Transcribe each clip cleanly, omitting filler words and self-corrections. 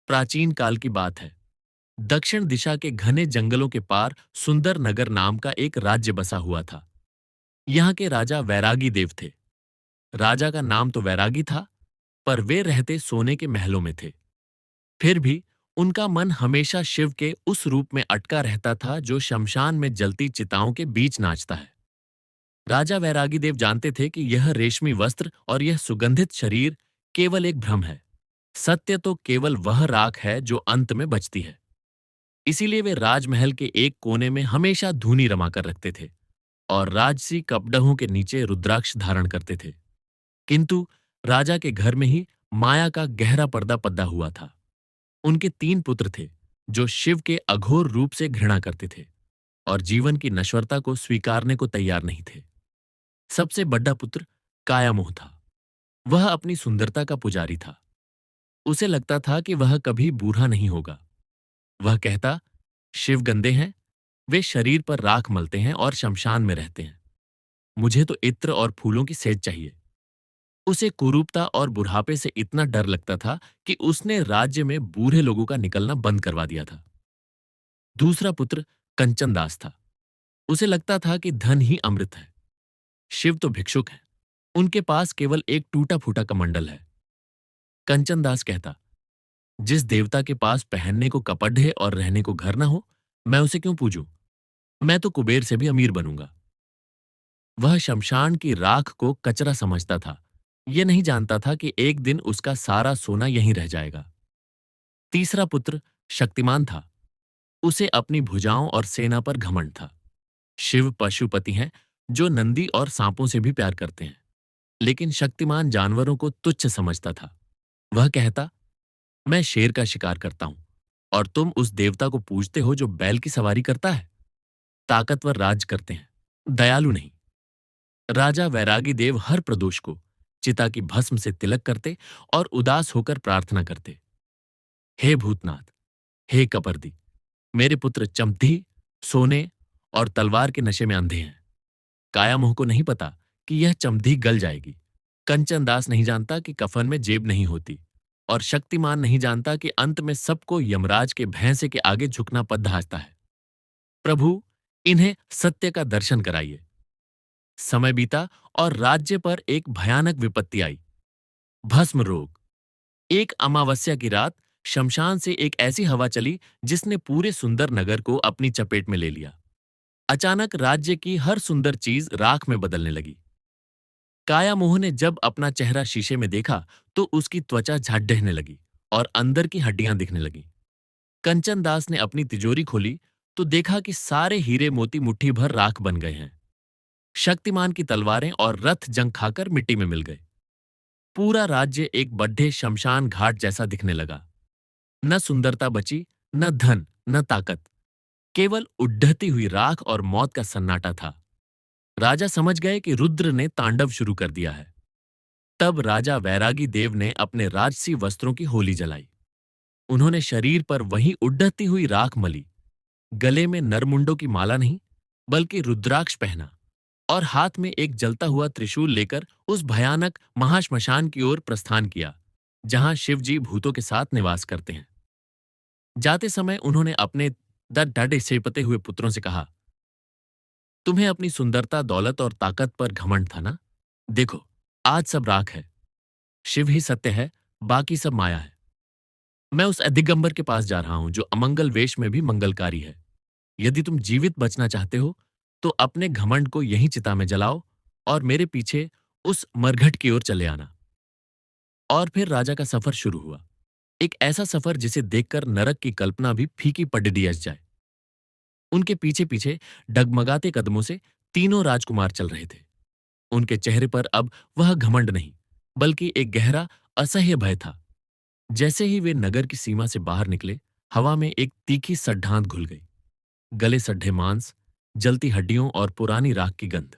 प्राचीन काल की बात है। दक्षिण दिशा के घने जंगलों के पार सुंदर नगर नाम का एक राज्य बसा हुआ था। यहाँ के राजा वैरागी देव थे। राजा का नाम तो वैरागी था, पर वे रहते सोने के महलों में थे। फिर भी उनका मन हमेशा शिव के उस रूप में अटका रहता था जो शमशान में जलती चिताओं के बीच नाचता है। राजा वैरागी देव जानते थे कि यह रेशमी वस्त्र और यह सुगंधित शरीर केवल एक भ्रम है। सत्य तो केवल वह राख है जो अंत में बचती है। इसीलिए वे राजमहल के एक कोने में हमेशा धूनी रमाकर रखते थे और राजसी कपड़हों के नीचे रुद्राक्ष धारण करते थे। किंतु राजा के घर में ही माया का गहरा पर्दा पद्दा हुआ था। उनके 3 पुत्र थे जो शिव के अघोर रूप से घृणा करते थे और जीवन की नश्वरता को स्वीकारने को तैयार नहीं थे। सबसे बड़ा पुत्र कायामोह था। वह अपनी सुंदरता का पुजारी था। उसे लगता था कि वह कभी बूढ़ा नहीं होगा। वह कहता, शिव गंदे हैं, वे शरीर पर राख मलते हैं और शमशान में रहते हैं। मुझे तो इत्र और फूलों की सेज चाहिए। उसे कुरूपता और बुढ़ापे से इतना डर लगता था कि उसने राज्य में बूढ़े लोगों का निकलना बंद करवा दिया था। दूसरा पुत्र कंचन दास था। उसे लगता था कि धन ही अमृत है। शिव तो भिक्षुक है, उनके पास केवल एक टूटा फूटा कमंडल है। कंचन दास कहता, जिस देवता के पास पहनने को कपड़े है और रहने को घर न हो, मैं उसे क्यों पूजूं? मैं तो कुबेर से भी अमीर बनूंगा। वह शमशान की राख को कचरा समझता था। यह नहीं जानता था कि एक दिन उसका सारा सोना यहीं रह जाएगा। तीसरा पुत्र शक्तिमान था। उसे अपनी भुजाओं और सेना पर घमंड था। शिव पशुपति हैं जो नंदी और सांपों से भी प्यार करते हैं, लेकिन शक्तिमान जानवरों को तुच्छ समझता था। वह कहता, मैं शेर का शिकार करता हूं और तुम उस देवता को पूजते हो जो बैल की सवारी करता है। ताकतवर राज करते हैं, दयालु नहीं। राजा वैरागी देव हर प्रदोष को चिता की भस्म से तिलक करते और उदास होकर प्रार्थना करते, हे भूतनाथ, हे कपर्दी, मेरे पुत्र चमधी, सोने और तलवार के नशे में अंधे हैं। कायामोह को नहीं पता कि यह चमधी गल जाएगी। कंचन दास नहीं जानता कि कफन में जेब नहीं होती और शक्तिमान नहीं जानता कि अंत में सबको यमराज के भैंसे के आगे झुकना पद्धाजता है। प्रभु, इन्हें सत्य का दर्शन कराइए। समय बीता और राज्य पर एक भयानक विपत्ति आई, भस्म रोग। एक अमावस्या की रात शमशान से एक ऐसी हवा चली जिसने पूरे सुंदर नगर को अपनी चपेट में ले लिया। अचानक राज्य की हर सुंदर चीज राख में बदलने लगी। कायामोह ने जब अपना चेहरा शीशे में देखा तो उसकी त्वचा झड्डने लगी और अंदर की हड्डियां दिखने लगीं। कंचन दास ने अपनी तिजोरी खोली तो देखा कि सारे हीरे मोती मुट्ठी भर राख बन गए हैं। शक्तिमान की तलवारें और रथ जंग खाकर मिट्टी में मिल गए। पूरा राज्य एक बड्ढे शमशान घाट जैसा दिखने लगा। न सुंदरता बची, न धन, न ताकत, केवल उड्ढती हुई राख और मौत का सन्नाटा था। राजा समझ गए कि रुद्र ने तांडव शुरू कर दिया है। तब राजा वैरागी देव ने अपने राजसी वस्त्रों की होली जलाई। उन्होंने शरीर पर वही उड्ढती हुई राख मली, गले में नरमुंडों की माला नहीं बल्कि रुद्राक्ष पहना और हाथ में एक जलता हुआ त्रिशूल लेकर उस भयानक महाश्मशान की ओर प्रस्थान किया जहां शिवजी भूतों के साथ निवास करते हैं। जाते समय उन्होंने अपने डाढ़े सेपते हुए पुत्रों से कहा, तुम्हें अपनी सुंदरता, दौलत और ताकत पर घमंड था ना? देखो, आज सब राख है। शिव ही सत्य है, बाकी सब माया है। मैं उस दिगंबर के पास जा रहा हूं जो अमंगल वेश में भी मंगलकारी है। यदि तुम जीवित बचना चाहते हो तो अपने घमंड को यहीं चिता में जलाओ और मेरे पीछे उस मरघट की ओर चले आना। और फिर राजा का सफर शुरू हुआ, एक ऐसा सफर जिसे देखकर नरक की कल्पना भी फीकी पड़ दियस जाए। उनके पीछे पीछे डगमगाते कदमों से तीनों राजकुमार चल रहे थे। उनके चेहरे पर अब वह घमंड नहीं बल्कि एक गहरा असह्य भय था। जैसे ही वे नगर की सीमा से बाहर निकले, हवा में एक तीखी सड्ढांत घुल गई। गले सड्ढे मांस, जलती हड्डियों और पुरानी राख की गंध।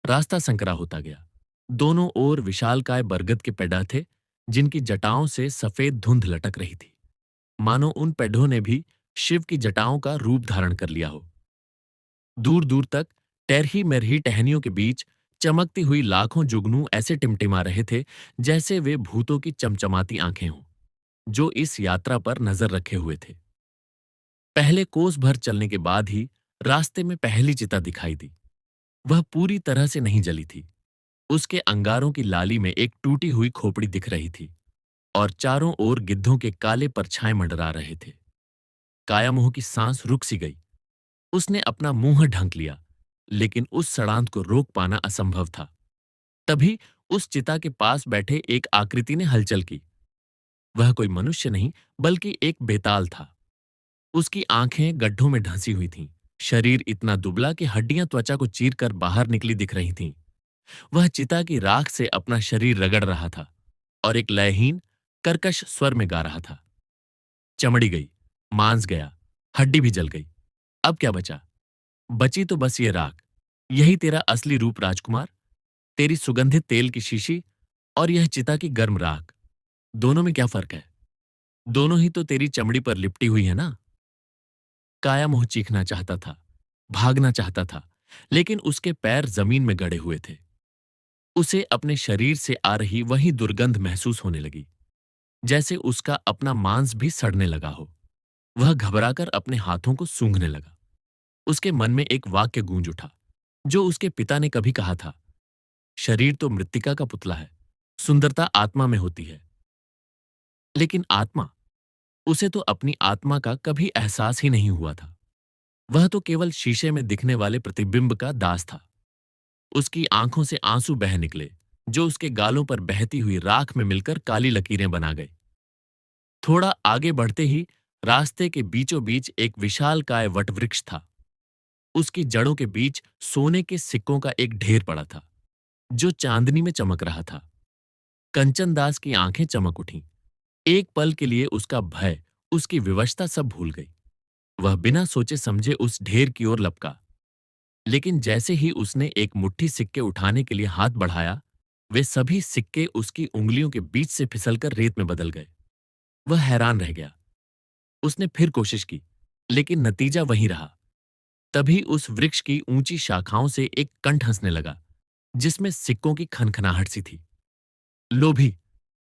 रास्ता संकरा होता गया। दोनों ओर विशालकाय बरगद के पेड़ थे जिनकी जटाओं से सफेद धुंध लटक रही थी, मानो उन पेड़ों ने भी शिव की जटाओं का रूप धारण कर लिया हो। दूर दूर तक टेरही मेरही टहनियों के बीच चमकती हुई लाखों जुगनू ऐसे टिमटिमा रहे थे जैसे वे भूतों की चमचमाती आंखें हों। जो इस यात्रा पर नजर रखे हुए थे। पहले कोस भर चलने के बाद ही रास्ते में पहली चिता दिखाई दी। वह पूरी तरह से नहीं जली थी। उसके अंगारों की लाली में एक टूटी हुई खोपड़ी दिख रही थी और चारों ओर गिद्धों के काले परछाए मंडरा रहे थे। कायामोह की सांस रुक सी गई। उसने अपना मुंह ढंक लिया, लेकिन उस सड़ांत को रोक पाना असंभव था। तभी उस चिता के पास बैठे एक आकृति ने हलचल की। वह कोई मनुष्य नहीं, बल्कि एक बेताल था। उसकी आंखें गड्ढों में ढंसी हुई थीं। शरीर इतना दुबला कि हड्डियां त्वचा को चीरकर बाहर निकली दिख रही थीं। वह चिता की राख से अपना शरीर रगड़ रहा था और एक लयहीन, कर्कश स्वर में गा रहा था। चमड़ी गई, मांस गया, हड्डी भी जल गई। अब क्या बचा? बची तो बस ये राख। यही तेरा असली रूप राजकुमार। तेरी सुगंधित तेल की शीशी और यह चिता की गर्म राख, दोनों में क्या फर्क है? दोनों ही तो तेरी चमड़ी पर लिपटी हुई है ना। कायामोह चीखना चाहता था, भागना चाहता था, लेकिन उसके पैर जमीन में गड़े हुए थे। उसे अपने शरीर से आ रही वही दुर्गंध महसूस होने लगी, जैसे उसका अपना मांस भी सड़ने लगा हो। वह घबराकर अपने हाथों को सूंघने लगा। उसके मन में एक वाक्य गूंज उठा, जो उसके पिता ने कभी कहा था, शरीर तो मृत्तिका का पुतला है, सुंदरता आत्मा में होती है। लेकिन आत्मा, उसे तो अपनी आत्मा का कभी एहसास ही नहीं हुआ था। वह तो केवल शीशे में दिखने वाले प्रतिबिंब का दास था। उसकी आंखों से आंसू बह निकले, जो उसके गालों पर बहती हुई राख में मिलकर काली लकीरें बना गए। थोड़ा आगे बढ़ते ही रास्ते के बीचों बीच एक विशालकाय वटवृक्ष था। उसकी जड़ों के बीच सोने के सिक्कों का एक ढेर पड़ा था, जो चांदनी में चमक रहा था। कंचनदास की आंखें चमक उठीं। एक पल के लिए उसका भय, उसकी विवशता सब भूल गई। वह बिना सोचे समझे उस ढेर की ओर लपका। लेकिन जैसे ही उसने एक मुट्ठी सिक्के उठाने के लिए हाथ बढ़ाया, वे सभी सिक्के उसकी उंगलियों के बीच से फिसलकर रेत में बदल गए। वह हैरान रह गया। उसने फिर कोशिश की, लेकिन नतीजा वही रहा। तभी उस वृक्ष की ऊंची शाखाओं से एक कंठ हंसने लगा, जिसमें सिक्कों की खनखनाहट सी थी। लोभी,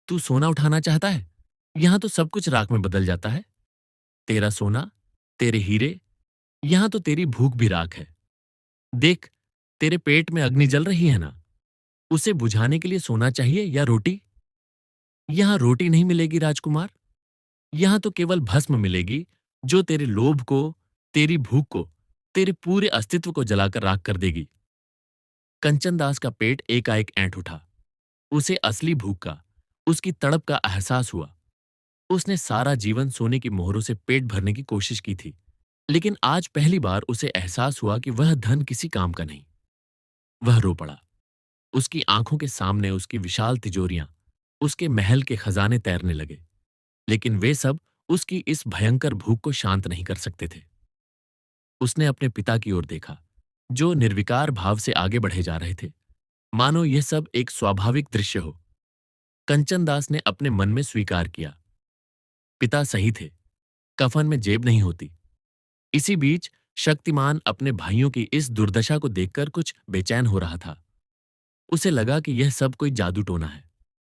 तू सोना उठाना चाहता है? यहां तो सब कुछ राख में बदल जाता है। तेरा सोना, तेरे हीरे, यहां तो तेरी भूख भी राख है। देख, तेरे पेट में अग्नि जल रही है ना? उसे बुझाने के लिए सोना चाहिए या रोटी? यहां रोटी नहीं मिलेगी राजकुमार। यहां तो केवल भस्म मिलेगी, जो तेरे लोभ को, तेरी भूख को, तेरे पूरे अस्तित्व को जलाकर राख कर देगी। कंचनदास का पेट एकाएक ऐंठ उठा। उसे असली भूख का, उसकी तड़प का एहसास हुआ। उसने सारा जीवन सोने की मोहरों से पेट भरने की कोशिश की थी, लेकिन आज पहली बार उसे एहसास हुआ कि वह धन किसी काम का नहीं। वह रो पड़ा। उसकी आंखों के सामने उसकी विशाल तिजोरियां, उसके महल के खजाने तैरने लगे, लेकिन वे सब उसकी इस भयंकर भूख को शांत नहीं कर सकते थे। उसने अपने पिता की ओर देखा, जो निर्विकार भाव से आगे बढ़े जा रहे थे, मानो यह सब एक स्वाभाविक दृश्य हो। कंचनदास ने अपने मन में स्वीकार किया, पिता सही थे, कफन में जेब नहीं होती। इसी बीच शक्तिमान अपने भाइयों की इस दुर्दशा को देखकर कुछ बेचैन हो रहा था। उसे लगा कि यह सब कोई जादू टोना है,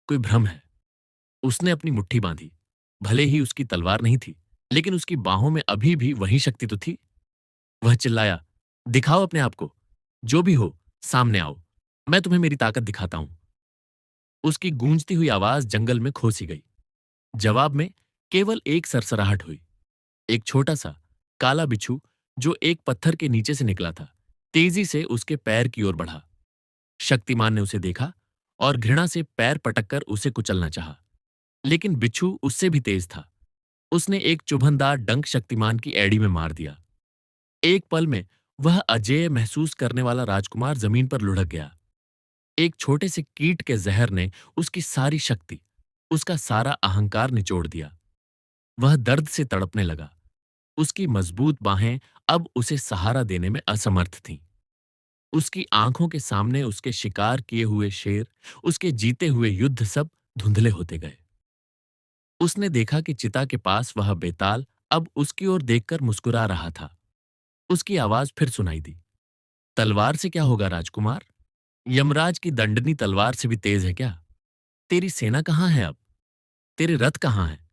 कोई भ्रम है। उसने अपनी मुट्ठी बांधी। भले ही उसकी तलवार नहीं थी, लेकिन उसकी बाहों में अभी भी वही शक्ति तो थी। वह चिल्लाया, दिखाओ अपने आप को। जो भी हो, सामने आओ। मैं तुम्हें मेरी ताकत दिखाता हूं। उसकी गूंजती हुई आवाज जंगल में खो सी गई। जवाब में केवल एक सरसराहट हुई। एक छोटा सा काला बिच्छू, जो एक पत्थर के नीचे से निकला था, तेजी से उसके पैर की ओर बढ़ा। शक्तिमान ने उसे देखा और घृणा से पैर पटककर उसे कुचलना चाहा, लेकिन बिच्छू उससे भी तेज था। उसने एक चुभनदार डंक शक्तिमान की एड़ी में मार दिया। एक पल में वह अजेय महसूस करने वाला राजकुमार जमीन पर लुढ़क गया। एक छोटे से कीट के जहर ने उसकी सारी शक्ति, उसका सारा अहंकार निचोड़ दिया। वह दर्द से तड़पने लगा। उसकी मजबूत बाहें अब उसे सहारा देने में असमर्थ थीं। उसकी आंखों के सामने उसके शिकार किए हुए शेर, उसके जीते हुए युद्ध सब धुंधले होते गए। उसने देखा कि चिता के पास वह बेताल अब उसकी ओर देखकर मुस्कुरा रहा था। उसकी आवाज फिर सुनाई दी, तलवार से क्या होगा राजकुमार? यमराज की दंडनी तलवार से भी तेज है क्या? तेरी सेना कहाँ है अब? तेरे रथ कहाँ हैं?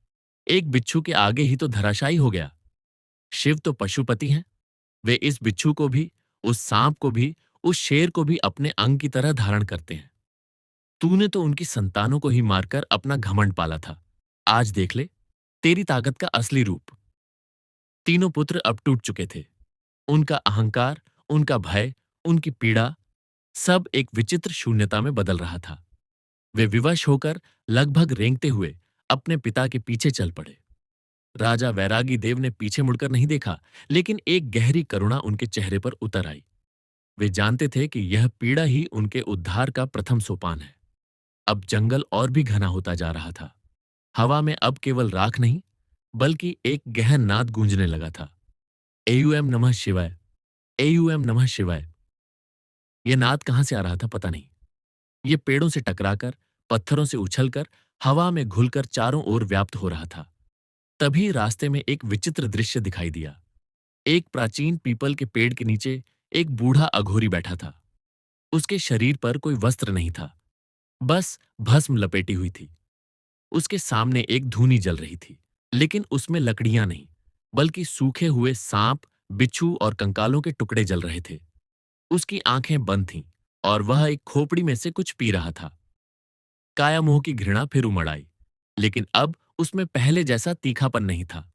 एक बिच्छू के आगे ही तो धराशायी हो गया। शिव तो पशुपति हैं। वे इस बिच्छू को भी, उस सांप को भी, उस शेर को भी अपने अंग की तरह धारण करते हैं। तूने तो उनकी संतानों को ही मारकर अपना घमंड पाला था। आज देख ले तेरी ताकत का असली रूप। तीनों पुत्र अब टूट चुके थे। उनका अहंकार, उनका भय, उनकी पीड़ा, सब एक विचित्र शून्यता में बदल रहा था। वे विवश होकर लगभग रेंगते हुए अपने पिता के पीछे चल पड़े। राजा वैरागी देव ने पीछे मुड़कर नहीं देखा, लेकिन एक गहरी करुणा उनके चेहरे पर उतर आई। वे जानते थे कि यह पीड़ा ही उनके उद्धार का प्रथम सोपान है। अब जंगल और भी घना होता जा रहा था। हवा में अब केवल राख नहीं, बल्कि एक गहन नाद गूंजने लगा था। एयूएम नमः शिवाय, एयूएम नमः शिवाय। यह नाद कहां से आ रहा था पता नहीं। ये पेड़ों से टकराकर, पत्थरों से उछलकर, हवा में घुलकर चारों ओर व्याप्त हो रहा था। तभी रास्ते में एक विचित्र दृश्य दिखाई दिया। एक प्राचीन पीपल के पेड़ के नीचे एक बूढ़ा अघोरी बैठा था। उसके शरीर पर कोई वस्त्र नहीं था, बस भस्म लपेटी हुई थी। उसके सामने एक धूनी जल रही थी, लेकिन उसमें लकड़ियां नहीं, बल्कि सूखे हुए सांप, बिच्छू और कंकालों के टुकड़े जल रहे थे। उसकी आंखें बंद थीं और वह एक खोपड़ी में से कुछ पी रहा था। काया मोह की घृणा फिर उमड़ आई, लेकिन अब उसमें पहले जैसा तीखापन नहीं था।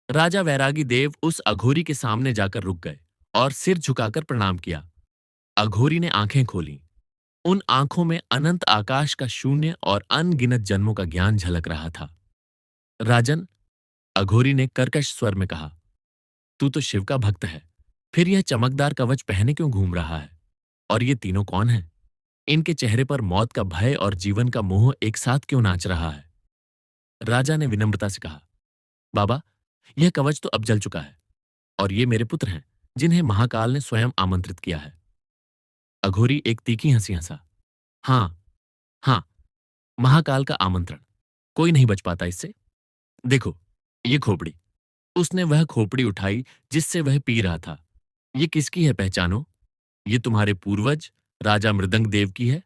राजा वैरागी देव उस अघोरी के सामने जाकर रुक गए और सिर झुकाकर प्रणाम किया। अघोरी ने आंखें खोलीं। उन आंखों में अनंत आकाश का शून्य और अनगिनत जन्मों का ज्ञान झलक रहा था। राजन, अघोरी ने कर्कश स्वर में कहा, तू तो शिव का भक्त है, फिर यह चमकदार कवच पहने क्यों घूम रहा है? और ये तीनों कौन हैं? इनके चेहरे पर मौत का भय और जीवन का मोह एक साथ क्यों नाच रहा है? राजा ने विनम्रता से कहा, बाबा, यह कवच तो अब जल चुका है, और ये मेरे पुत्र हैं, जिन्हें महाकाल ने स्वयं आमंत्रित किया है। अघोरी एक तीखी हंसी हंसा। हाँ, हाँ, महाकाल का आमंत्रण, कोई नहीं बच पाता इससे। देखो, ये खोपड़ी। उसने वह खोपड़ी उठाई जिससे वह पी रहा था। ये किसकी है पहचानो? ये तुम्हारे पूर्वज राजा मृदंग देव की है,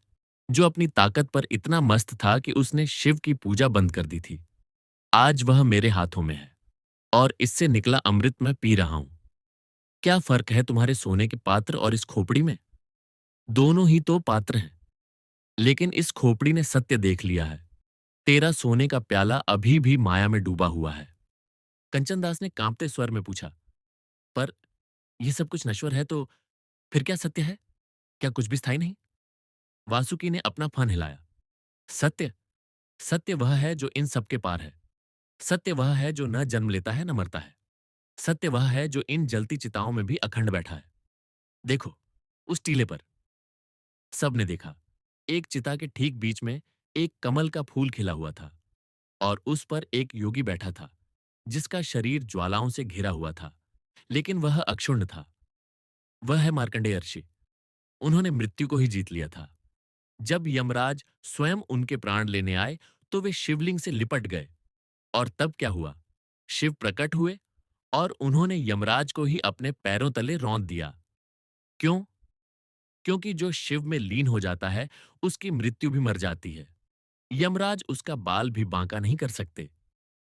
जो अपनी ताकत पर इतना मस्त था कि उसने शिव की पूजा बंद कर दी थी। आज वह मेरे हाथों में है, और इससे निकला अमृत मैं पी रहा हूं। क्या फर्क है तुम्हारे सोने के पात्र और इस खोपड़ी में? दोनों ही तो पात्र हैं, लेकिन इस खोपड़ी ने सत्य देख लिया है। तेरा सोने का प्याला अभी भी माया में डूबा हुआ है। कंचनदास ने कांपते स्वर में पूछा, पर यह सब कुछ नश्वर है तो फिर क्या सत्य है? क्या कुछ भी स्थायी नहीं? वासुकी ने अपना फन हिलाया। सत्य, सत्य वह है जो इन सबके पार है। सत्य वह है जो न जन्म लेता है न मरता है। सत्य वह है जो इन जलती चिताओं में भी अखंड बैठा है। देखो, उस टीले पर। सबने देखा। एक चिता के ठीक बीच में एक कमल का फूल खिला हुआ था, और उस पर एक योगी बैठा था, जिसका शरीर ज्वालाओं से घिरा हुआ था, लेकिन वह अक्षुण्ण था। वह है मार्कंडेय ऋषि। उन्होंने मृत्यु को ही जीत लिया था। जब यमराज स्वयं उनके प्राण लेने आए, तो वे शिवलिंग से लिपट गए। और तब क्या हुआ? शिव प्रकट हुए और उन्होंने यमराज को ही अपने पैरों तले रौंद दिया। क्यों? क्योंकि जो शिव में लीन हो जाता है, उसकी मृत्यु भी मर जाती है। यमराज उसका बाल भी बांका नहीं कर सकते।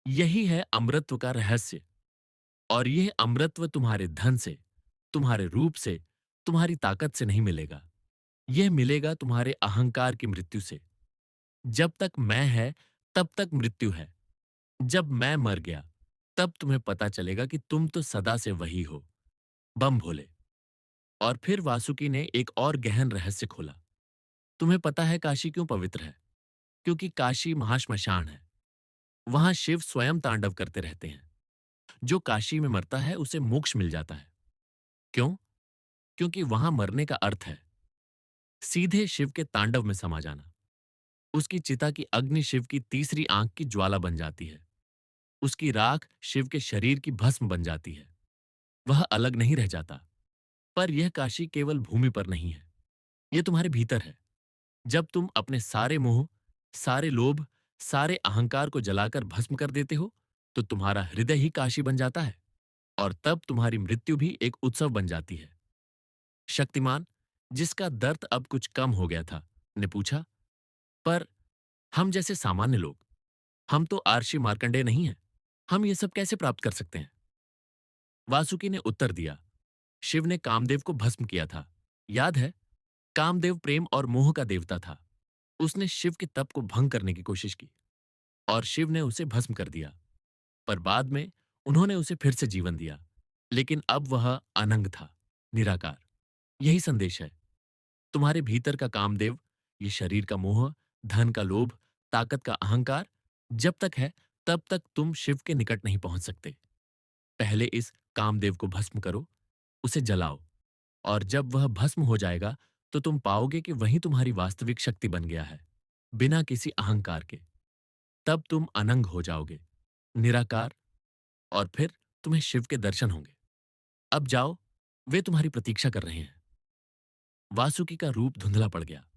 यही है अमृतत्व का रहस्य। और यह अमृतत्व तुम्हारे धन से, तुम्हारे रूप से, तुम्हारी ताकत से नहीं मिलेगा। यह मिलेगा तुम्हारे अहंकार की मृत्यु से। जब तक मैं है, तब तक मृत्यु है। जब मैं मर गया, तब तुम्हें पता चलेगा कि तुम तो सदा से वही हो। बम भोले। और फिर वासुकी ने एक और गहन रहस्य खोला। तुम्हें पता है काशी क्यों पवित्र है? क्योंकि काशी महाश्मशान है। वहां शिव स्वयं तांडव करते रहते हैं। जो काशी में मरता है, उसे मोक्ष मिल जाता है। क्यों? क्योंकि वहां मरने का अर्थ है सीधे शिव के तांडव में समा जाना। उसकी चिता की अग्नि शिव की तीसरी आंख की ज्वाला बन जाती है। उसकी राख शिव के शरीर की भस्म बन जाती है। वह अलग नहीं रह जाता। पर यह काशी केवल भूमि पर नहीं है, यह तुम्हारे भीतर है। जब तुम अपने सारे मोह, सारे लोभ, सारे अहंकार को जलाकर भस्म कर देते हो, तो तुम्हारा हृदय ही काशी बन जाता है, और तब तुम्हारी मृत्यु भी एक उत्सव बन जाती है। शक्तिमान, जिसका दर्द अब कुछ कम हो गया था, ने पूछा, पर हम जैसे सामान्य लोग, हम तो आर्षि मार्कंडेय नहीं हैं। हम ये सब कैसे प्राप्त कर सकते हैं? वासुकी ने उत्तर दिया, शिव ने कामदेव को भस्म किया था। याद है? कामदेव प्रेम और मोह का देवता था। उसने शिव के तप को भंग करने की कोशिश की और शिव ने उसे भस्म कर दिया। पर बाद में उन्होंने उसे फिर से जीवन दिया। लेकिन अब वह अनंग था, निराकार। यही संदेश है। तुम्हारे भीतर का कामदेव, ये शरीर का मोह, धन का लोभ, ताकत का अहंकार, जब तक है तब तक तुम शिव के निकट नहीं पहुंच सकते। पहले इस कामदेव को भस्म करो, उसे जलाओ, और जब वह भस्म हो जाएगा तो तुम पाओगे कि वही तुम्हारी वास्तविक शक्ति बन गया है, बिना किसी अहंकार के। तब तुम अनंग हो जाओगे, निराकार, और फिर तुम्हें शिव के दर्शन होंगे। अब जाओ, वे तुम्हारी प्रतीक्षा कर रहे हैं। वासुकी का रूप धुंधला पड़ गया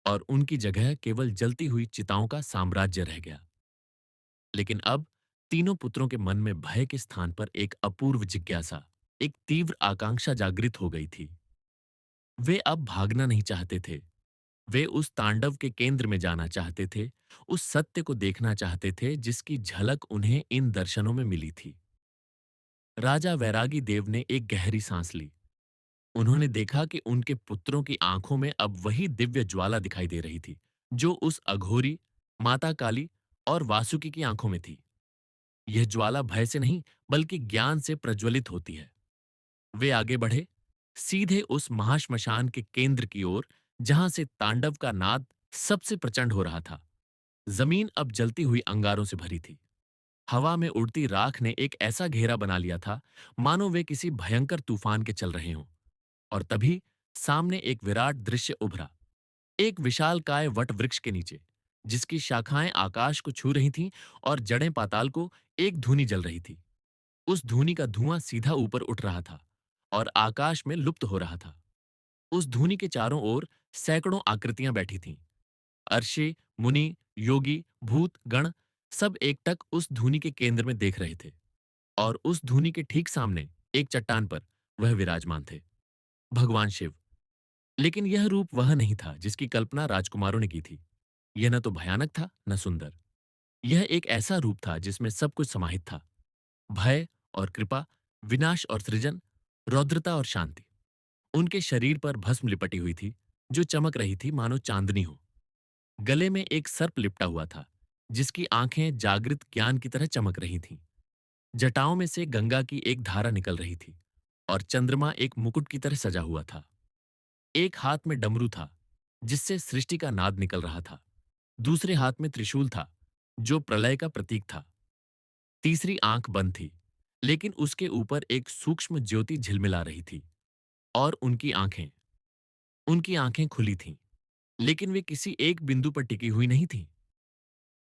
और उनकी जगह केवल जलती हुई चिताओं का साम्राज्य रह गया। लेकिन अब तीनों पुत्रों के मन में भय के स्थान पर एक अपूर्व जिज्ञासा, एक तीव्र आकांक्षा जागृत हो गई थी। वे अब भागना नहीं चाहते थे। वे उस तांडव के केंद्र में जाना चाहते थे, उस सत्य को देखना चाहते थे जिसकी झलक उन्हें इन दर्शनों में मिली थी। राजा वैरागी देव ने एक गहरी सांस ली। उन्होंने देखा कि उनके पुत्रों की आंखों में अब वही दिव्य ज्वाला दिखाई दे रही थी जो उस अघोरी, माता काली और वासुकी की आंखों में थी। यह ज्वाला भय से नहीं बल्कि ज्ञान से प्रज्वलित होती है। वे आगे बढ़े, सीधे उस महाश्मशान के केंद्र की ओर जहां से तांडव का नाद सबसे प्रचंड हो रहा था। जमीन अब जलती हुई अंगारों से भरी थी। हवा में उड़ती राख ने एक ऐसा घेरा बना लिया था मानो वे किसी भयंकर तूफान के चल रहे हों। और तभी सामने एक विराट दृश्य उभरा। एक विशालकाय वट वृक्ष के नीचे, जिसकी शाखाएं आकाश को छू रही थीं और जड़ें पाताल को, एक धूनी जल रही थी। उस धूनी का धुआं सीधा ऊपर उठ रहा था और आकाश में लुप्त हो रहा था। उस धूनी के चारों ओर सैकड़ों आकृतियां बैठी थीं। अर्षि, मुनि, योगी, भूत, गण, सब एकटक उस धूनी के केंद्र में देख रहे थे। और उस धूनी के ठीक सामने एक चट्टान पर वह विराजमान थे, भगवान शिव। लेकिन यह रूप वह नहीं था जिसकी कल्पना राजकुमारों ने की थी। यह न तो भयानक था न सुंदर। यह एक ऐसा रूप था जिसमें सब कुछ समाहित था, भय और कृपा, विनाश और सृजन, रौद्रता और शांति। उनके शरीर पर भस्म लिपटी हुई थी जो चमक रही थी मानो चांदनी हो। गले में एक सर्प लिपटा हुआ था जिसकी आंखें जागृत ज्ञान की तरह चमक रही थीं। जटाओं में से गंगा की एक धारा निकल रही थी और चंद्रमा एक मुकुट की तरह सजा हुआ था। एक हाथ में डमरू था जिससे सृष्टि का नाद निकल रहा था। दूसरे हाथ में त्रिशूल था जो प्रलय का प्रतीक था। तीसरी आंख बंद थी, लेकिन उसके ऊपर एक सूक्ष्म ज्योति झिलमिला रही थी। और उनकी आंखें खुली थीं, लेकिन वे किसी एक बिंदु पर टिकी हुई नहीं थीं।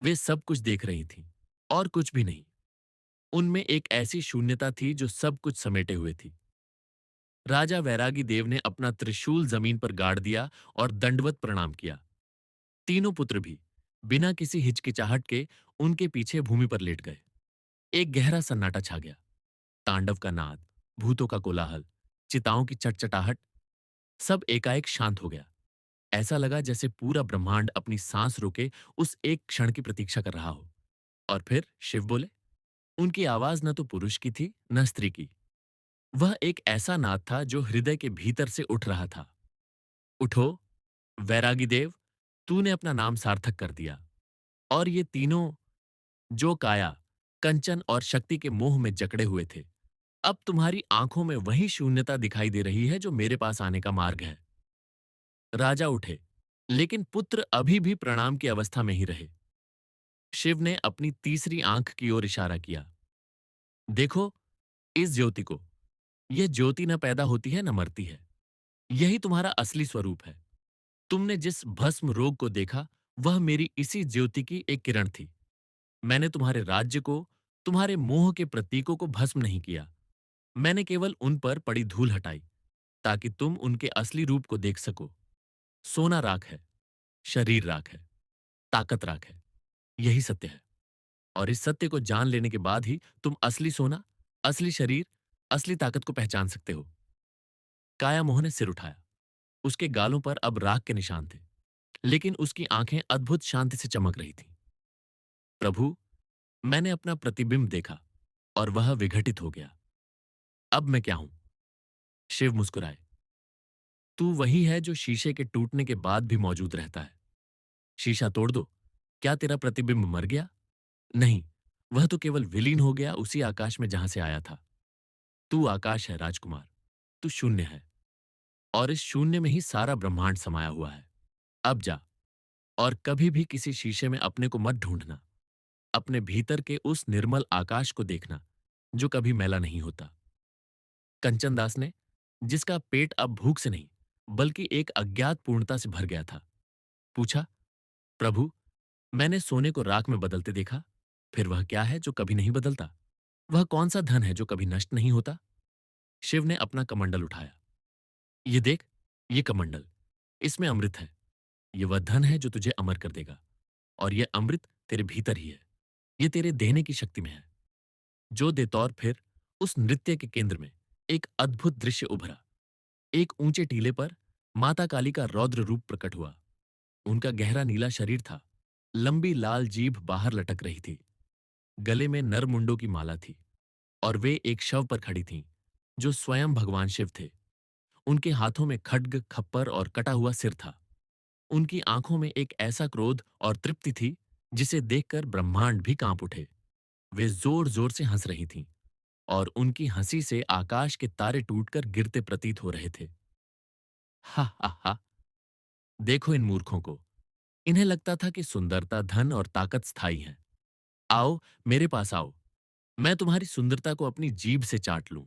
वे सब कुछ देख रही थीं और कुछ भी नहीं। उनमें एक ऐसी शून्यता थी जो सब कुछ समेटे हुए थी। राजा वैरागी देव ने अपना त्रिशूल जमीन पर गाड़ दिया और दंडवत प्रणाम किया। तीनों पुत्र भी बिना किसी हिचकिचाहट के उनके पीछे भूमि पर लेट गए। एक गहरा सन्नाटा छा गया। तांडव का नाद, भूतों का कोलाहल, चिताओं की चटचटाहट, सब एकाएक शांत हो गया। ऐसा लगा जैसे पूरा ब्रह्मांड अपनी सांस रोके उस एक क्षण की प्रतीक्षा कर रहा हो। और फिर शिव बोले। उनकी आवाज न तो पुरुष की थी न स्त्री की। वह एक ऐसा नाद था जो हृदय के भीतर से उठ रहा था। उठो, वैरागी देव, तूने अपना नाम सार्थक कर दिया। और ये तीनों जो काया, कंचन और शक्ति के मोह में जकड़े हुए थे, अब तुम्हारी आंखों में वही शून्यता दिखाई दे रही है जो मेरे पास आने का मार्ग है। राजा उठे, लेकिन पुत्र अभी भी प्रणाम की अवस्था में ही रहे। शिव ने अपनी तीसरी आंख की ओर इशारा किया। देखो इस ज्योति को। यह ज्योति न पैदा होती है न मरती है। यही तुम्हारा असली स्वरूप है। तुमने जिस भस्म रोग को देखा, वह मेरी इसी ज्योति की एक किरण थी। मैंने तुम्हारे राज्य को, तुम्हारे मोह के प्रतीकों को भस्म नहीं किया। मैंने केवल उन पर पड़ी धूल हटाई ताकि तुम उनके असली रूप को देख सको। सोना राख है, शरीर राख है, ताकत राख है। यही सत्य है। और इस सत्य को जान लेने के बाद ही तुम असली सोना, असली शरीर, असली ताकत को पहचान सकते हो। काया मोह ने सिर उठाया। उसके गालों पर अब राख के निशान थे, लेकिन उसकी आंखें अद्भुत शांति से चमक रही थीं। प्रभु, मैंने अपना प्रतिबिंब देखा और वह विघटित हो गया। अब मैं क्या हूं? शिव मुस्कुराए। तू वही है जो शीशे के टूटने के बाद भी मौजूद रहता है। शीशा तोड़ दो, क्या तेरा प्रतिबिंब मर गया? नहीं, वह तो केवल विलीन हो गया उसी आकाश में जहां से आया था। तू आकाश है राजकुमार, तू शून्य है, और इस शून्य में ही सारा ब्रह्मांड समाया हुआ है। अब जा, और कभी भी किसी शीशे में अपने को मत ढूंढना। अपने भीतर के उस निर्मल आकाश को देखना जो कभी मैला नहीं होता। कंचन दास ने, जिसका पेट अब भूख से नहीं बल्कि एक अज्ञात पूर्णता से भर गया था, पूछा, प्रभु, मैंने सोने को राख में बदलते देखा, फिर वह क्या है जो कभी नहीं बदलता? वह कौन सा धन है जो कभी नष्ट नहीं होता? शिव ने अपना कमंडल उठाया। ये देख, ये कमंडल, इसमें अमृत है। ये वह धन है जो तुझे अमर कर देगा, और यह अमृत तेरे भीतर ही है। ये तेरे देने की शक्ति में है। जो देतौर फिर उस नृत्य के केंद्र में एक अद्भुत दृश्य उभरा। एक ऊंचे टीले पर माता काली का रौद्र रूप प्रकट हुआ। उनका गहरा नीला शरीर था, लंबी लाल जीभ बाहर लटक रही थी, गले में नरमुंडों की माला थी, और वे एक शव पर खड़ी थीं, जो स्वयं भगवान शिव थे। उनके हाथों में खड्ग, खप्पर और कटा हुआ सिर था। उनकी आंखों में एक ऐसा क्रोध और तृप्ति थी जिसे देखकर ब्रह्मांड भी कांप उठे। वे जोर जोर से हंस रही थीं, और उनकी हंसी से आकाश के तारे टूटकर गिरते प्रतीत हो रहे थे। हा हा हा! देखो इन मूर्खों को। इन्हें लगता था कि सुंदरता, धन और ताकत स्थायी हैं। आओ, मेरे पास आओ। मैं तुम्हारी सुंदरता को अपनी जीभ से चाट लूं,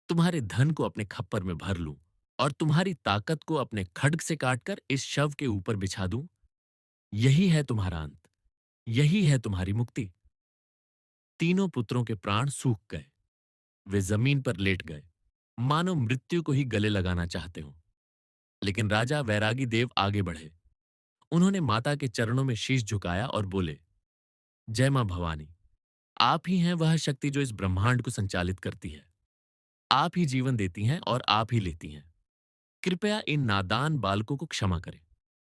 तुम्हारे धन को अपने खप्पर में भर लूं, और तुम्हारी ताकत को अपने खड्ग से काटकर इस शव के ऊपर बिछा दूं। यही है तुम्हारा अंत, यही है तुम्हारी मुक्ति। तीनों पुत्रों के प्राण सूख गए। वे जमीन पर लेट गए, मानो मृत्यु को ही गले लगाना चाहते हो। लेकिन राजा वैरागी देव आगे बढ़े। उन्होंने माता के चरणों में शीश झुकाया और बोले, जय मां भवानी, आप ही हैं वह शक्ति जो इस ब्रह्मांड को संचालित करती है। आप ही जीवन देती हैं और आप ही लेती हैं। कृपया इन नादान बालकों को क्षमा करें।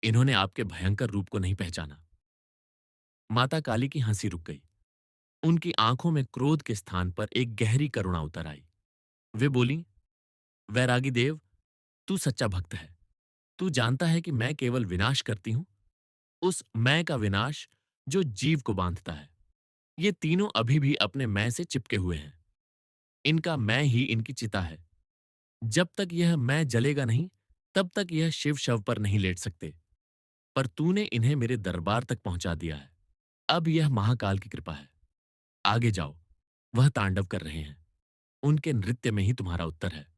इन्होंने आपके भयंकर रूप को नहीं पहचाना। माता काली की हंसी रुक गई। उनकी आंखों में क्रोध के स्थान पर एक गहरी करुणा उतर आई। वे बोली, वैरागी देव, तू सच्चा भक्त है। तू जानता है कि मैं केवल विनाश करती हूं, उस मैं का विनाश जो जीव को बांधता है। ये तीनों अभी भी अपने मैं से चिपके हुए हैं। इनका मैं ही इनकी चिता है। जब तक यह मैं जलेगा नहीं, तब तक यह शिव शव पर नहीं लेट सकते। पर तूने इन्हें मेरे दरबार तक पहुंचा दिया है। अब यह महाकाल की कृपा है। आगे जाओ, वह तांडव कर रहे हैं। उनके नृत्य में ही तुम्हारा उत्तर है।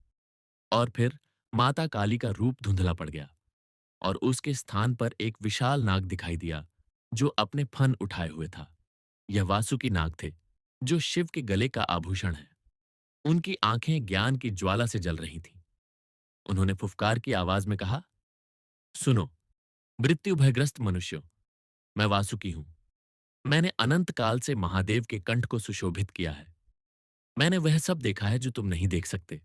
और फिर माता काली का रूप धुंधला पड़ गया, और उसके स्थान पर एक विशाल नाग दिखाई दिया, जो अपने फन उठाए हुए था। यह वासुकी नाग थे, जो शिव के गले का आभूषण है। उनकी आंखें ज्ञान की ज्वाला से जल रही थीं। उन्होंने फुफकार की आवाज में कहा, सुनो, मृत्यु भयग्रस्त मनुष्यों, मैं वासुकी हूं। मैंने अनंत काल से महादेव के कंठ को सुशोभित किया है। मैंने वह सब देखा है जो तुम नहीं देख सकते।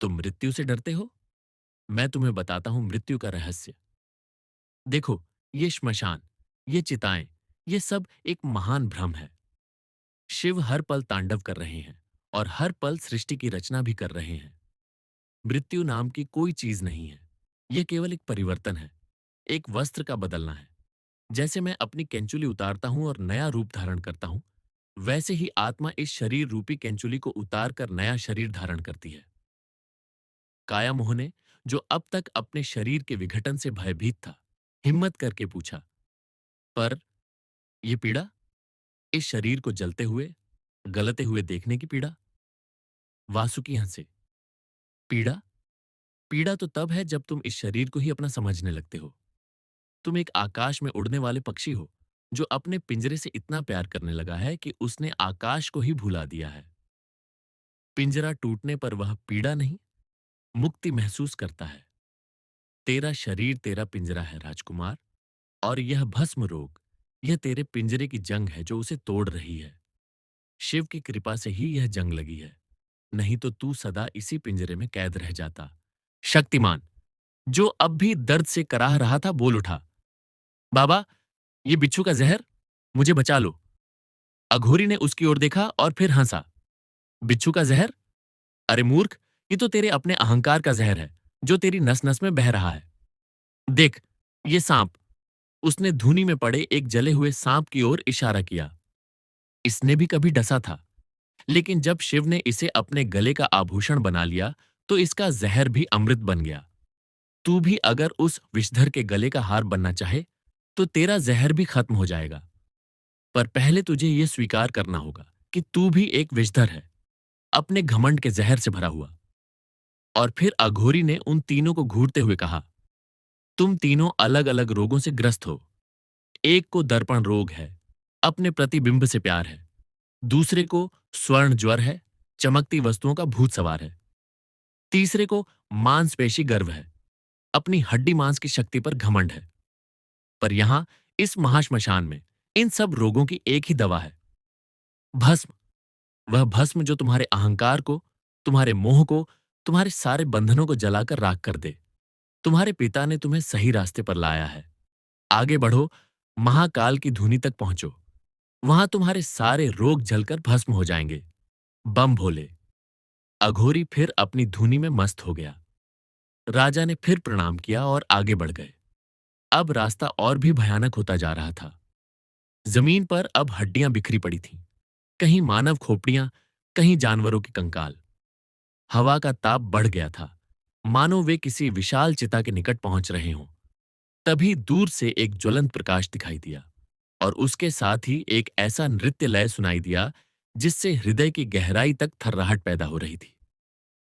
तुम मृत्यु से डरते हो? मैं तुम्हें बताता हूं मृत्यु का रहस्य। देखो, ये श्मशान, ये चिताएं, ये सब एक महान भ्रम है। शिव हर पल तांडव कर रहे हैं, और हर पल सृष्टि की रचना भी कर रहे हैं। मृत्यु नाम की कोई चीज नहीं है। यह केवल एक परिवर्तन है, एक वस्त्र का बदलना है। जैसे मैं अपनी केंचुली उतारता हूं और नया रूप धारण करता हूं, वैसे ही आत्मा इस शरीर रूपी केंचुली को उतार कर नया शरीर धारण करती है। काया मोह ने, जो अब तक अपने शरीर के विघटन से भयभीत था, हिम्मत करके पूछा, पर यह पीड़ा, इस शरीर को जलते हुए, गलते हुए देखने की पीड़ा? वासुकी हंसे। पीड़ा? पीड़ा तो तब है जब तुम इस शरीर को ही अपना समझने लगते हो। तुम एक आकाश में उड़ने वाले पक्षी हो, जो अपने पिंजरे से इतना प्यार करने लगा है कि उसने आकाश को ही भुला दिया है। पिंजरा टूटने पर वह पीड़ा नहीं, मुक्ति महसूस करता है। तेरा शरीर तेरा पिंजरा है राजकुमार, और यह भस्म रोग, यह तेरे पिंजरे की जंग है जो उसे तोड़ रही है। शिव की कृपा से ही यह जंग लगी है, नहीं तो तू सदा इसी पिंजरे में कैद रह जाता। शक्तिमान, जो अब भी दर्द से कराह रहा था, बोल उठा, बाबा, ये बिच्छू का जहर, मुझे बचा लो। अघोरी ने उसकी ओर देखा और फिर हंसा। बिच्छू का जहर? अरे मूर्ख, ये तो तेरे अपने अहंकार का जहर है, जो तेरी नस नस में बह रहा है। देख, ये सांप। उसने धूनी में पड़े एक जले हुए सांप की ओर इशारा किया। इसने भी कभी डसा था, लेकिन जब शिव ने इसे अपने गले का आभूषण बना लिया, तो इसका जहर भी अमृत बन गया। तू भी अगर उस विषधर के गले का हार बनना चाहे, तो तेरा जहर भी खत्म हो जाएगा। पर पहले तुझे यह स्वीकार करना होगा कि तू भी एक विषधर है, अपने घमंड के जहर से भरा हुआ। और फिर अघोरी ने उन तीनों को घूरते हुए कहा, तुम तीनों अलग अलग रोगों से ग्रस्त हो। एक को दर्पण रोग है, अपने प्रतिबिंब से प्यार है। दूसरे को स्वर्ण ज्वर है, चमकती वस्तुओं का भूत सवार है। तीसरे को मांसपेशी गर्व है, अपनी हड्डी मांस की शक्ति पर घमंड है। पर यहां इस महाश्मशान में इन सब रोगों की एक ही दवा है, भस्म। वह भस्म जो तुम्हारे अहंकार को, तुम्हारे मोह को, तुम्हारे सारे बंधनों को जलाकर राख कर दे। तुम्हारे पिता ने तुम्हें सही रास्ते पर लाया है। आगे बढ़ो, महाकाल की धुनी तक पहुंचो। वहां तुम्हारे सारे रोग जलकर भस्म हो जाएंगे। बम भोले। अघोरी फिर अपनी धुनी में मस्त हो गया। राजा ने फिर प्रणाम किया और आगे बढ़ गए। अब रास्ता और भी भयानक होता जा रहा था। जमीन पर अब हड्डियां बिखरी पड़ी थीं, कहीं मानव खोपड़ियां, कहीं जानवरों के कंकाल। हवा का ताप बढ़ गया था, मानो वे किसी विशाल चिता के निकट पहुंच रहे हों। तभी दूर से एक ज्वलंत प्रकाश दिखाई दिया, और उसके साथ ही एक ऐसा नृत्य लय सुनाई दिया जिससे हृदय की गहराई तक थर्राहट पैदा हो रही थी।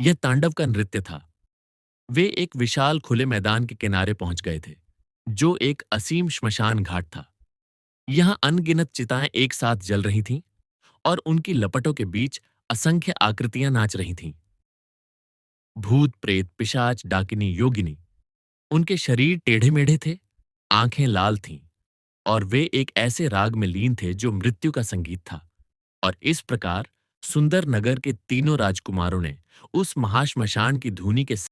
यह तांडव का नृत्य था। वे एक विशाल खुले मैदान के किनारे पहुंच गए थे, जो एक असीम श्मशान घाट था। यहां अनगिनत चिताएं एक साथ जल रही थीं, और उनकी लपटों के बीच असंख्य आकृतियां नाच रही थीं। भूत, प्रेत, पिशाच, डाकिनी, योगिनी। उनके शरीर टेढ़े मेढ़े थे, आंखें लाल थीं, और वे एक ऐसे राग में लीन थे जो मृत्यु का संगीत था। और इस प्रकार सुंदर नगर के तीनों राजकुमारों ने उस महाश्मशान की धूनी के